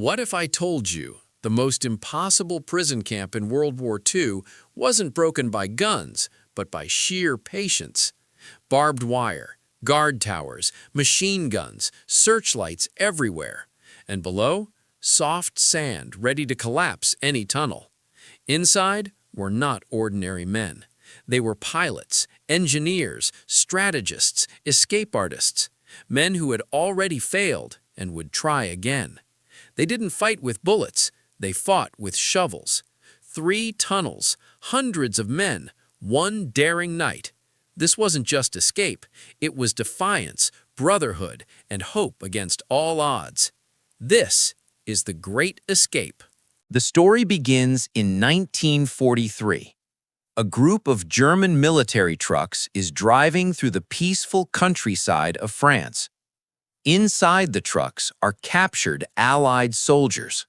What if I told you the most impossible prison camp in World War II wasn't broken by guns, but by sheer patience? Barbed wire, guard towers, machine guns, searchlights everywhere. And below, soft sand ready to collapse any tunnel. Inside were not ordinary men. They were pilots, engineers, strategists, escape artists, men who had already failed and would try again. They didn't fight with bullets, they fought with shovels. 3 tunnels, hundreds of men, one daring night. This wasn't just escape, it was defiance, brotherhood, and hope against all odds. This is the Great Escape. The story begins in 1943. A group of German military trucks is driving through the peaceful countryside of France. Inside the trucks are captured Allied soldiers.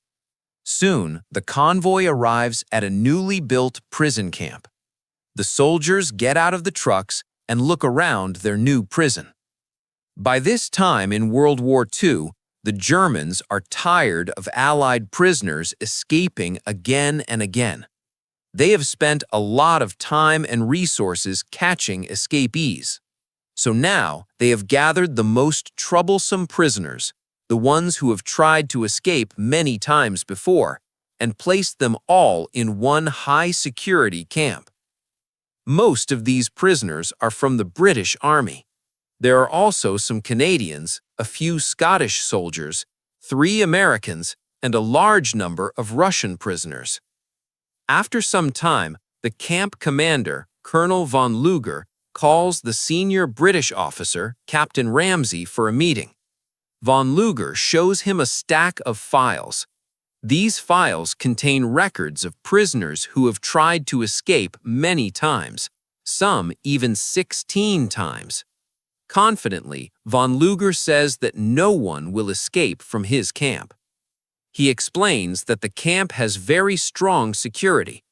Soon, the convoy arrives at a newly built prison camp. The soldiers get out of the trucks and look around their new prison. By this time in World War II, the Germans are tired of Allied prisoners escaping again and again. They have spent a lot of time and resources catching escapees. So now they have gathered the most troublesome prisoners, the ones who have tried to escape many times before, and placed them all in one high-security camp. Most of these prisoners are from the British Army. There are also some Canadians, a few Scottish soldiers, 3 Americans, and a large number of Russian prisoners. After some time, the camp commander, Colonel von Luger, calls the senior British officer, Captain Ramsey, for a meeting. Von Luger shows him a stack of files. These files contain records of prisoners who have tried to escape many times, some even 16 times. Confidently, von Luger says that no one will escape from his camp. He explains that the camp has very strong security,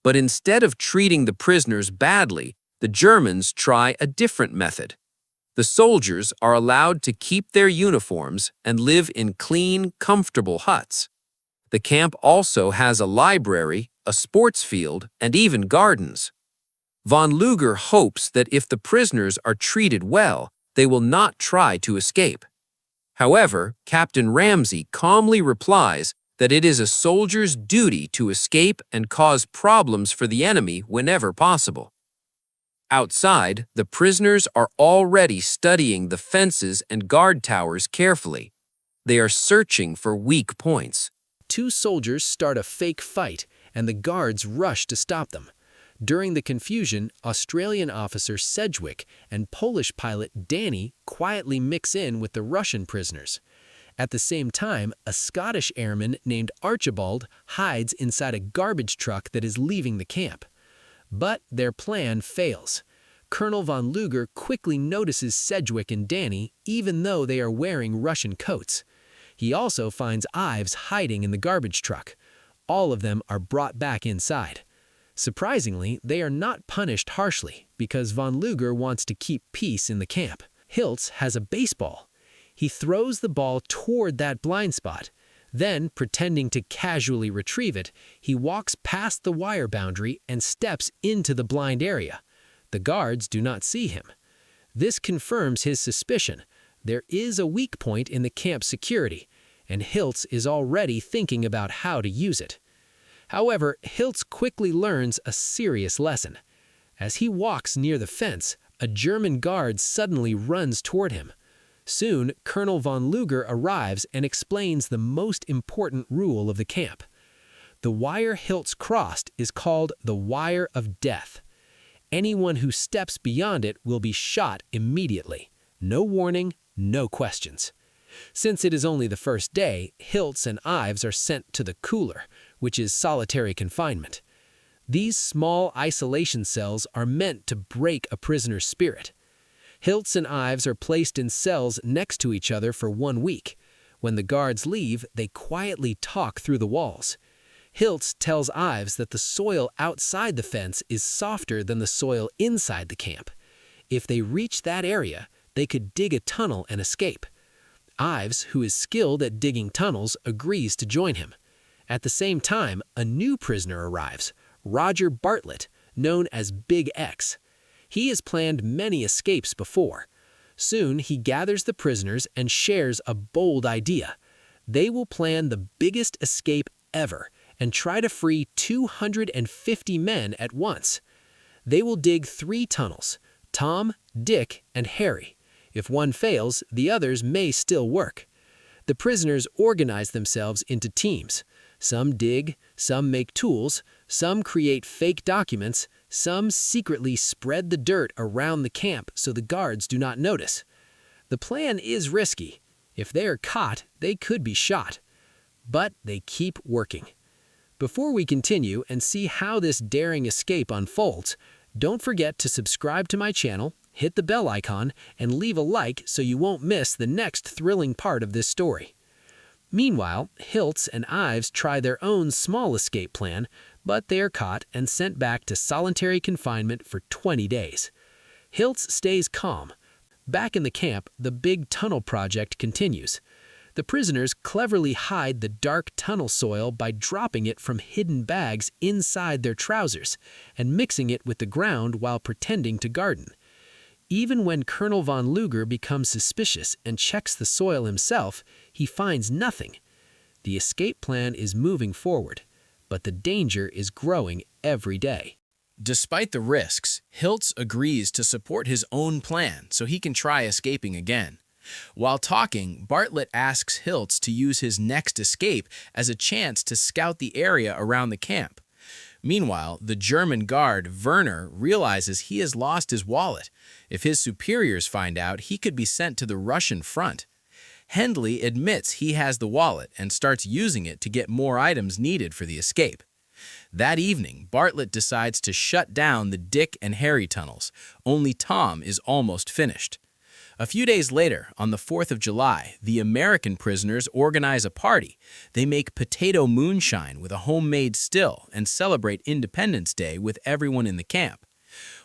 but instead of treating the prisoners badly, the Germans try a different method. The soldiers are allowed to keep their uniforms and live in clean, comfortable huts. The camp also has a library, a sports field, and even gardens. Von Luger hopes that if the prisoners are treated well, they will not try to escape. However, Captain Ramsey calmly replies that it is a soldier's duty to escape and cause problems for the enemy whenever possible. Outside, the prisoners are already studying the fences and guard towers carefully. They are searching for weak points. 2 soldiers start a fake fight, and the guards rush to stop them. During the confusion, Australian officer Sedgwick and Polish pilot Danny quietly mix in with the Russian prisoners. At the same time, a Scottish airman named Archibald hides inside a garbage truck that is leaving the camp. But their plan fails. Colonel von Luger quickly notices Sedgwick and Danny, even though they are wearing Russian coats. He also finds Ives hiding in the garbage truck. All of them are brought back inside. Surprisingly, they are not punished harshly because von Luger wants to keep peace in the camp. Hiltz has a baseball. He throws the ball toward that blind spot. Then, pretending to casually retrieve it, he walks past the wire boundary and steps into the blind area. The guards do not see him. This confirms his suspicion. There is a weak point in the camp's security, and Hiltz is already thinking about how to use it. However, Hiltz quickly learns a serious lesson. As he walks near the fence, a German guard suddenly runs toward him. Soon, Colonel von Luger arrives and explains the most important rule of the camp. The wire Hiltz crossed is called the wire of death. Anyone who steps beyond it will be shot immediately. No warning, no questions. Since it is only the first day, Hiltz and Ives are sent to the cooler, which is solitary confinement. These small isolation cells are meant to break a prisoner's spirit. Hiltz and Ives are placed in cells next to each other for 1 week. When the guards leave, they quietly talk through the walls. Hiltz tells Ives that the soil outside the fence is softer than the soil inside the camp. If they reach that area, they could dig a tunnel and escape. Ives, who is skilled at digging tunnels, agrees to join him. At the same time, a new prisoner arrives, Roger Bartlett, known as Big X. He has planned many escapes before. Soon, he gathers the prisoners and shares a bold idea. They will plan the biggest escape ever and try to free 250 men at once. They will dig 3 tunnels: Tom, Dick, and Harry. If one fails, the others may still work. The prisoners organize themselves into teams. Some dig, some make tools, some create fake documents, some secretly spread the dirt around the camp so the guards do not notice. The plan is risky. If they are caught, they could be shot. But they keep working. Before we continue and see how this daring escape unfolds, don't forget to subscribe to my channel, hit the bell icon, and leave a like so you won't miss the next thrilling part of this story. Meanwhile, Hiltz and Ives try their own small escape plan, but they are caught and sent back to solitary confinement for 20 days. Hiltz stays calm. Back in the camp, the big tunnel project continues. The prisoners cleverly hide the dark tunnel soil by dropping it from hidden bags inside their trousers and mixing it with the ground while pretending to garden. Even when Colonel von Luger becomes suspicious and checks the soil himself, he finds nothing. The escape plan is moving forward, but the danger is growing every day. Despite the risks, Hiltz agrees to support his own plan so he can try escaping again. While talking, Bartlett asks Hiltz to use his next escape as a chance to scout the area around the camp. Meanwhile, the German guard, Werner, realizes he has lost his wallet. If his superiors find out, he could be sent to the Russian front. Hendley admits he has the wallet and starts using it to get more items needed for the escape. That evening, Bartlett decides to shut down the Dick and Harry tunnels. Only Tom is almost finished. A few days later, on the 4th of July, the American prisoners organize a party. They make potato moonshine with a homemade still and celebrate Independence Day with everyone in the camp.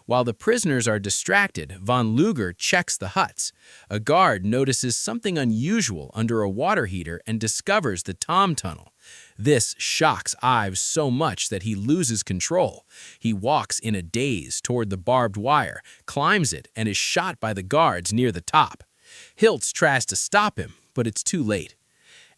While the prisoners are distracted, von Luger checks the huts. A guard notices something unusual under a water heater and discovers the Tom tunnel. This shocks Ives so much that he loses control. He walks in a daze toward the barbed wire, climbs it, and is shot by the guards near the top. Hiltz tries to stop him, but it's too late.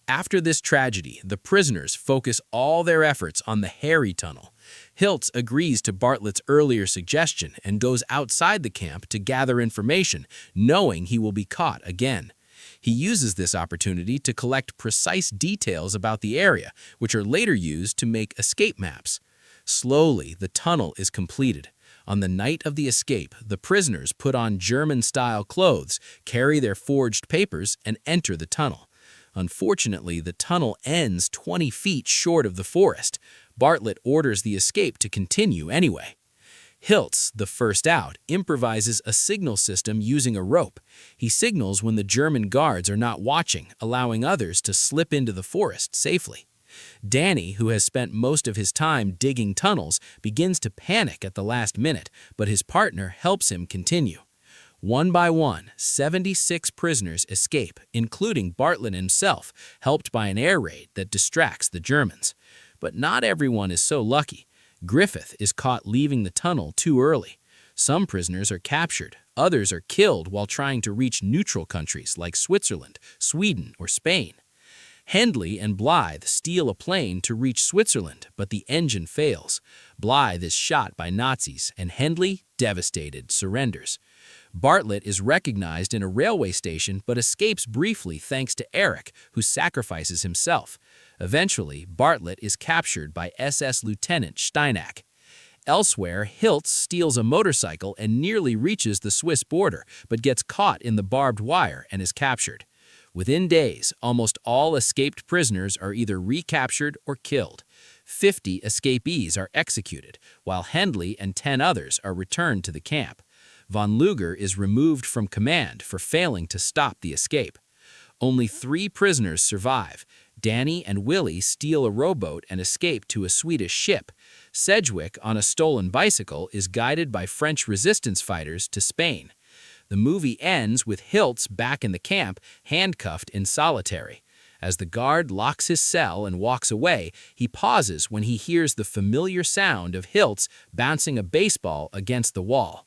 After this tragedy, the prisoners focus all their efforts on the Harry tunnel. Hiltz agrees to Bartlett's earlier suggestion and goes outside the camp to gather information, knowing he will be caught again. He uses this opportunity to collect precise details about the area, which are later used to make escape maps. Slowly, the tunnel is completed. On the night of the escape, the prisoners put on German-style clothes, carry their forged papers, and enter the tunnel. Unfortunately, the tunnel ends 20 feet short of the forest. Bartlett orders the escape to continue anyway. Hiltz, the first out, improvises a signal system using a rope. He signals when the German guards are not watching, allowing others to slip into the forest safely. Danny, who has spent most of his time digging tunnels, begins to panic at the last minute, but his partner helps him continue. One by one, 76 prisoners escape, including Bartlett himself, helped by an air raid that distracts the Germans. But not everyone is so lucky. Griffith is caught leaving the tunnel too early. Some prisoners are captured. Others are killed while trying to reach neutral countries like Switzerland, Sweden, or Spain. Hendley and Blythe steal a plane to reach Switzerland, but the engine fails. Blythe is shot by Nazis, and Hendley, devastated, surrenders. Bartlett is recognized in a railway station but escapes briefly thanks to Eric, who sacrifices himself. Eventually, Bartlett is captured by SS Lieutenant Steinach. Elsewhere, Hiltz steals a motorcycle and nearly reaches the Swiss border, but gets caught in the barbed wire and is captured. Within days, almost all escaped prisoners are either recaptured or killed. 50 escapees are executed, while Hendley and 10 others are returned to the camp. Von Luger is removed from command for failing to stop the escape. Only 3 prisoners survive. Danny and Willie steal a rowboat and escape to a Swedish ship. Sedgwick, on a stolen bicycle, is guided by French resistance fighters to Spain. The movie ends with Hiltz back in the camp, handcuffed in solitary. As the guard locks his cell and walks away, he pauses when he hears the familiar sound of Hiltz bouncing a baseball against the wall.